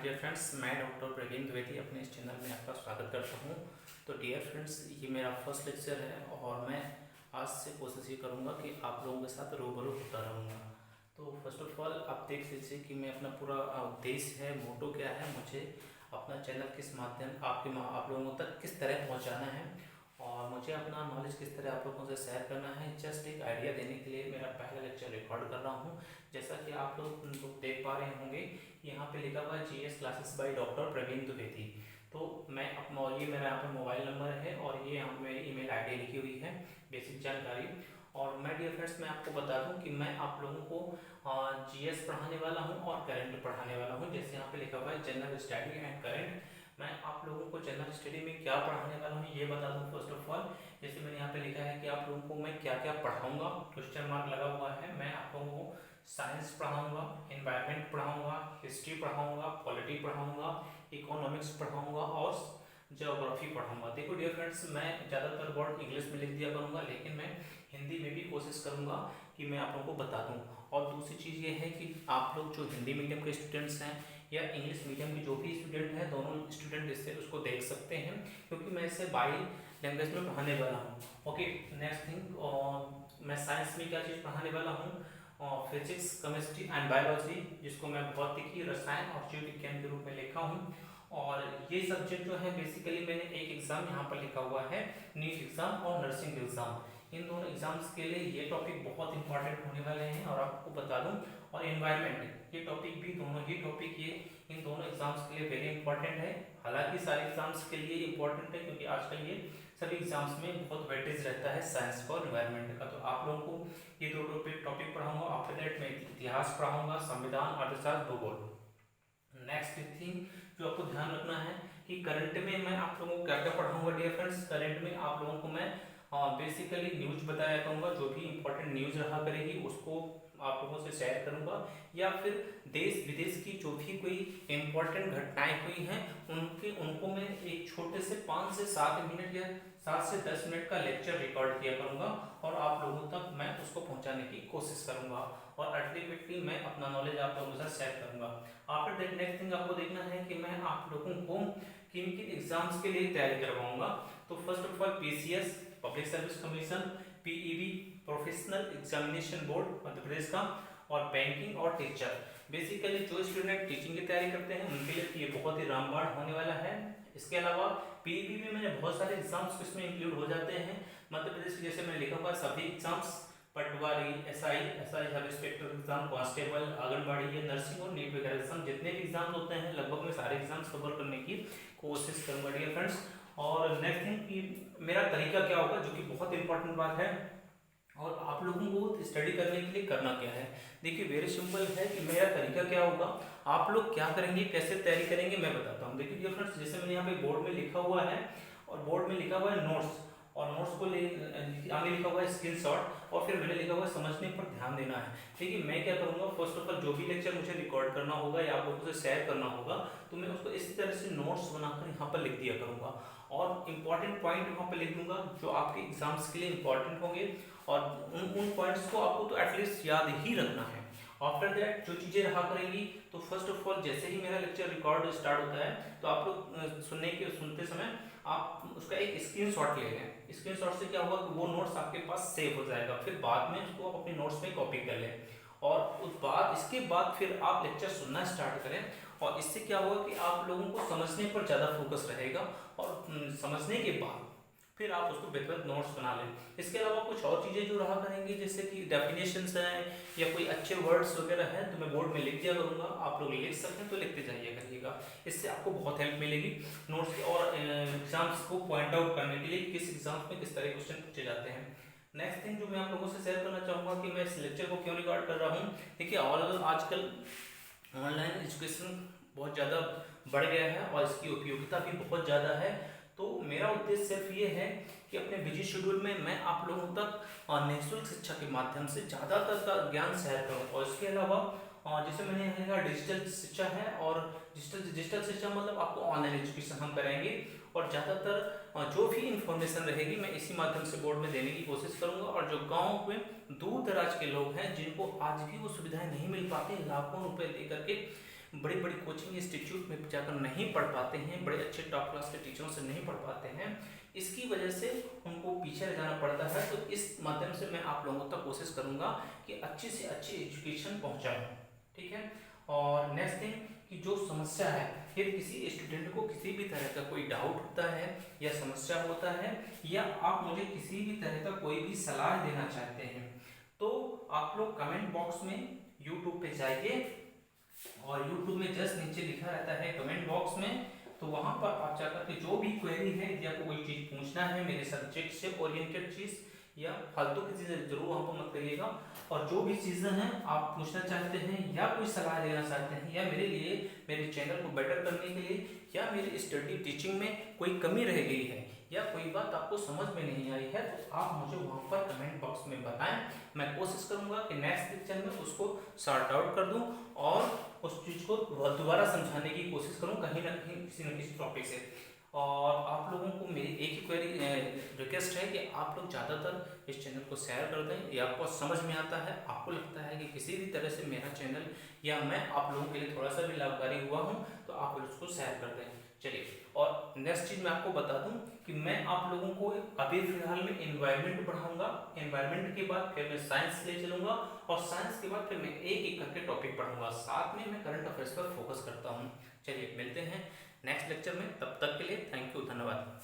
Dear friends, मैं doctor Praveen Dwivedi अपने इस चैनल में आपका स्वागत करता हूं। तो डियर फ्रेंड्स, ये मेरा फर्स्ट लेक्चर है और मैं आज से कोशिश ये करूंगा कि आप लोगों के साथ रूबरू होता रहूँगा। तो फर्स्ट ऑफ ऑल आप देख लीजिए कि मैं अपना पूरा उद्देश्य है, मोटो क्या है, मुझे अपना चैनल किस माध्यम आप लोगों तक किस तरह पहुँचाना है और मुझे अपना नॉलेज किस तरह आप लोगों से शेयर करना है। जस्ट एक आइडिया देने के लिए मेरा पहला लेक्चर रिकॉर्ड कर रहा हूँ। जैसा कि आप लोग देख पा रहे होंगे, यहाँ पे लिखा हुआ है GS classes by doctor Praveen Dwivedi. तो मैं अपना ये मेरा यहाँ पर मोबाइल नंबर है और ये यहाँ पे मेरी ईमेल आईडी लिखी हुई है, बेसिक जानकारी। और मैं डियर फ्रेंड्स, मैं आपको बता दूं कि मैं आप लोगों को जीएस पढ़ाने वाला हूँ और करंट पढ़ाने वाला हूँ। जैसे यहाँ पे लिखा हुआ है जनरल स्टडी एंड करंट, मैं आप लोगों को जनरल स्टडी में क्या पढ़ाने वाला हूँ ये बता दूं फर्स्ट ऑफ ऑल। जैसे मैंने यहाँ पे लिखा है कि आप लोगों को मैं क्या क्या पढ़ाऊंगा, क्वेश्चन मार्क लगा हुआ है। मैं आप लोगों को साइंस पढ़ाऊंगा, एनवायरनमेंट पढ़ाऊंगा, हिस्ट्री पढ़ाऊंगा, पॉलिटी पढ़ाऊंगा, इकोनॉमिक्स पढ़ाऊंगा और ज्योग्राफी पढ़ाऊंगा। देखो डियर फ्रेंड्स, मैं ज़्यादातर वर्ड इंग्लिश में लिख दिया करूँगा, लेकिन मैं हिंदी में भी कोशिश करूँगा कि मैं आप लोगों को बता दूँ। और दूसरी चीज़ ये है कि आप लोग जो हिंदी मीडियम के स्टूडेंट्स हैं या इंग्लिश मीडियम के जो भी स्टूडेंट हैं, दोनों स्टूडेंट इससे उसको देख सकते हैं, क्योंकि मैं इसे बाई लैंग्वेज में पढ़ाने वाला हूँ। ओके, नेक्स्ट थिंग, मैं साइंस में क्या चीज़ पढ़ाने वाला हूँ, फिजिक्स, केमिस्ट्री एंड बायोलॉजी, जिसको मैं भौतिकी, रसायन और जीव विज्ञान के रूप में लिखा हूँ। और ये सब्जेक्ट जो है बेसिकली मैंने एक एग्जाम यहाँ पर लिखा हुआ है, नीट एग्जाम और नर्सिंग एग्जाम। इन दोनों एग्जाम्स के लिए ये टॉपिक बहुत इंपॉर्टेंट होने वाले हैं और आपको बता दूं। और एनवायरनमेंट ये टॉपिक भी, दोनों ही टॉपिक ये इन दोनों एग्जाम्स के लिए वेरी इंपॉर्टेंट है। हालांकि सारे एग्जाम्स के लिए इंपॉर्टेंट है, क्योंकि आजकल ये सभी एग्जाम्स में बहुत वेटेज रहता है साइंस का और एनवायरनमेंट का। तो आप लोगों को ये दो टॉपिक पढ़ाऊंगा। आफ्टर दैट मैं इतिहास पढ़ाऊंगा, संविधान, अर्थशास्त्र, भूगोल। नेक्स्ट थिंग जो आपको ध्यान रखना है कि करंट में मैं आप लोगों को क्या क्या पढ़ाऊंगा डियर फ्रेंड्स। करंट में आप लोगों को मैं बेसिकली न्यूज बताया करूंगा, जो भी इंपॉर्टेंट न्यूज रहा करेगी उसको आप लोगों से शेयर करूंगा, या फिर देश विदेश की जो भी कोई इंपॉर्टेंट घटनाएं हुई हैं उनको मैं एक छोटे से 5 से 7 मिनट या 7 से 10 मिनट का लेक्चर रिकॉर्ड किया करूंगा और आप लोगों तक मैं उसको पहुंचाने की कोशिश करूंगा और अल्टीमेटली मैं अपना नॉलेज आप लोगों के साथ शेयर करूंगा। आफ्टर दैट नेक्स्ट थिंग आपको देखना है कि मैं आप लोगों को किन किन एग्जाम्स के लिए तैयारी करवाऊंगा। तो first of all PCS, public service commission, PEB, professional examination board Madhya Pradesh का, और बैंकिंग और टीचर। बेसिकली जो स्टूडेंट टीचिंग की तैयारी करते हैं उनके लिए ये बहुत ही रामबाण होने वाला है। इसके अलावा पीईबी में मैंने बहुत सारे एग्जाम्स इसमें इंक्लूड हो जाते हैं मध्य प्रदेश के। जैसे मैंने लिखा हुआ सभी एग्जाम्स, पटवारी, SI sub inspector exam, constable, anganwadi, ये नर्सिंग और नीट वगैरह एग्जाम, जितने भी एग्जाम होते हैं लगभग मैं सारे एग्जाम्स कवर करने की कोशिश करूंगा डियर फ्रेंड्स। और नेक्स्ट थिंग कि मेरा तरीका क्या होगा, जो कि बहुत इंपॉर्टेंट बात है, और आप लोगों को स्टडी करने के लिए करना क्या है। देखिए वेरी सिंपल है कि मेरा तरीका क्या होगा, आप लोग क्या करेंगे, कैसे तैयारी करेंगे मैं बताता हूँ। देखिए डियर फ्रेंड्स, जैसे मैंने यहाँ पे बोर्ड में लिखा हुआ है और बोर्ड में लिखा हुआ है नोट्स, और नोट्स को आगे लिखा हुआ है स्क्रीनशॉट, और फिर मैंने लिखा हुआ है समझने पर ध्यान देना है। ठीक है, मैं क्या करूंगा, फर्स्ट ऑफ ऑल जो भी लेक्चर मुझे रिकॉर्ड करना होगा या आप लोगों से शेयर करना होगा, तो मैं उसको इस तरह से नोट्स बनाकर यहाँ पर लिख दिया करूंगा और इंपॉर्टेंट पॉइंट वहाँ पर लिख दूंगा जो आपके एग्जाम्स के लिए इंपॉर्टेंट होंगे, और उन पॉइंट्स को आपको तो एटलीस्ट याद ही रखना है। आफ्टर दैट जो चीज़ें रहा करेंगी, तो फर्स्ट ऑफ ऑल जैसे ही मेरा लेक्चर रिकॉर्ड स्टार्ट होता है तो आप लोग सुनते समय आप उसका एक स्क्रीनशॉट ले लें। स्क्रीनशॉट से क्या होगा कि वो नोट्स आपके पास सेव हो जाएगा, फिर बाद में उसको आप अपने नोट्स में कॉपी कर लें, और इसके बाद फिर आप लेक्चर सुनना स्टार्ट करें। और इससे क्या होगा कि आप लोगों को समझने पर ज़्यादा फोकस रहेगा, और समझने के बाद फिर आप उसको बेहतर नोट्स बना लें। इसके अलावा कुछ और चीज़ें जो रहा करेंगी, जैसे कि डेफिनेशंस हैं या कोई अच्छे वर्ड्स वगैरह हैं, तो मैं बोर्ड में लिख दिया करूँगा, आप लोग लिख सकते हैं तो लिखते जाइए करिएगा। इससे आपको बहुत हेल्प मिलेगी नोट्स और एग्जाम्स को पॉइंट आउट करने के लिए, किस एग्जाम्स में किस तरह क्वेश्चन पूछे जाते हैं। नेक्स्ट थिंग जो मैं आप लोगों से शेयर करना चाहूँगा कि मैं इस लेक्चर को क्यों रिकॉर्ड कर रहा हूँ। देखिए आजकल ऑनलाइन एजुकेशन बहुत ज़्यादा बढ़ गया है और इसकी उपयोगिता भी बहुत ज़्यादा है। तो मेरा उद्देश्य सिर्फ ये है कि अपने बिजी शेड्यूल में मैं आप लोगों तक निःशुल्क शिक्षा के माध्यम से ज़्यादातर का ज्ञान शेयर करूँ। और इसके अलावा जैसे मैंने यहाँ लिखा डिजिटल शिक्षा है, और डिजिटल शिक्षा मतलब आपको ऑनलाइन एजुकेशन हम कराएंगे, और ज़्यादातर जो भी इंफॉर्मेशन रहेगी मैं इसी माध्यम से बोर्ड में देने की कोशिश करूँगा। और जो गाँव में दूर दराज के लोग हैं जिनको आज भी वो सुविधाएं नहीं मिल पाती, लाखों रुपए दे करके बड़ी बड़ी कोचिंग इंस्टीट्यूट में जाकर नहीं पढ़ पाते हैं, बड़े अच्छे टॉप क्लास के टीचरों से नहीं पढ़ पाते हैं, इसकी वजह से उनको पीछे रह जाना पड़ता है। तो इस माध्यम से मैं आप लोगों तक कोशिश करूँगा कि अच्छी से अच्छी एजुकेशन पहुँचाऊँ, ठीक है। और नेक्स्ट थिंग कि जो समस्या है, यदि किसी स्टूडेंट को किसी भी तरह का कोई डाउट होता है या समस्या होता है, या आप मुझे किसी भी तरह का कोई भी सलाह देना चाहते हैं, तो आप लोग कमेंट बॉक्स में यूट्यूब पे जाइए और यूट्यूब में जस्ट नीचे लिखा रहता है कमेंट बॉक्स में, तो वहां पर आप जाकर के जो भी क्वेरी है या कोई चीज़ पूछना है मेरे सब्जेक्ट से ओरिएंटेड चीज़ या फालतू की चीज़ें जरूर वहाँ पर मत करिएगा, और जो भी चीज़ें हैं आप पूछना चाहते हैं या कोई सलाह देना चाहते हैं या मेरे लिए मेरे चैनल को बेटर करने के लिए या मेरी स्टडी टीचिंग में कोई कमी रह गई है या कोई बात आपको समझ में नहीं आई है, तो आप मुझे वहाँ पर कमेंट बॉक्स में बताएं। मैं कोशिश करूँगा कि नेक्स्ट लेक्चर में उसको सॉर्ट आउट कर दूँ और उस चीज़ को दोबारा समझाने की कोशिश करूँ कहीं ना कहीं किसी न किसी टॉपिक से। और आप लोगों को मेरी एक ही क्वेरी रिक्वेस्ट है कि आप लोग ज़्यादातर इस चैनल को शेयर कर दें, या आपको समझ में आता है, आपको लगता है कि किसी भी तरह से मेरा चैनल या मैं आप लोगों के लिए थोड़ा सा भी लाभकारी हुआ हूँ, तो आप उसको शेयर कर दें। चलिए, और नेक्स्ट चीज़ मैं आपको बता दूं कि मैं आप लोगों को अभी फिलहाल में एनवायरनमेंट पढ़ाऊंगा, एनवायरनमेंट के बाद फिर मैं साइंस ले चलूंगा, और साइंस के बाद फिर मैं एक एक करके टॉपिक पढ़ूंगा, साथ में मैं करंट अफेयर्स पर फोकस करता हूँ। चलिए मिलते हैं नेक्स्ट लेक्चर में, तब तक के लिए थैंक यू, धन्यवाद।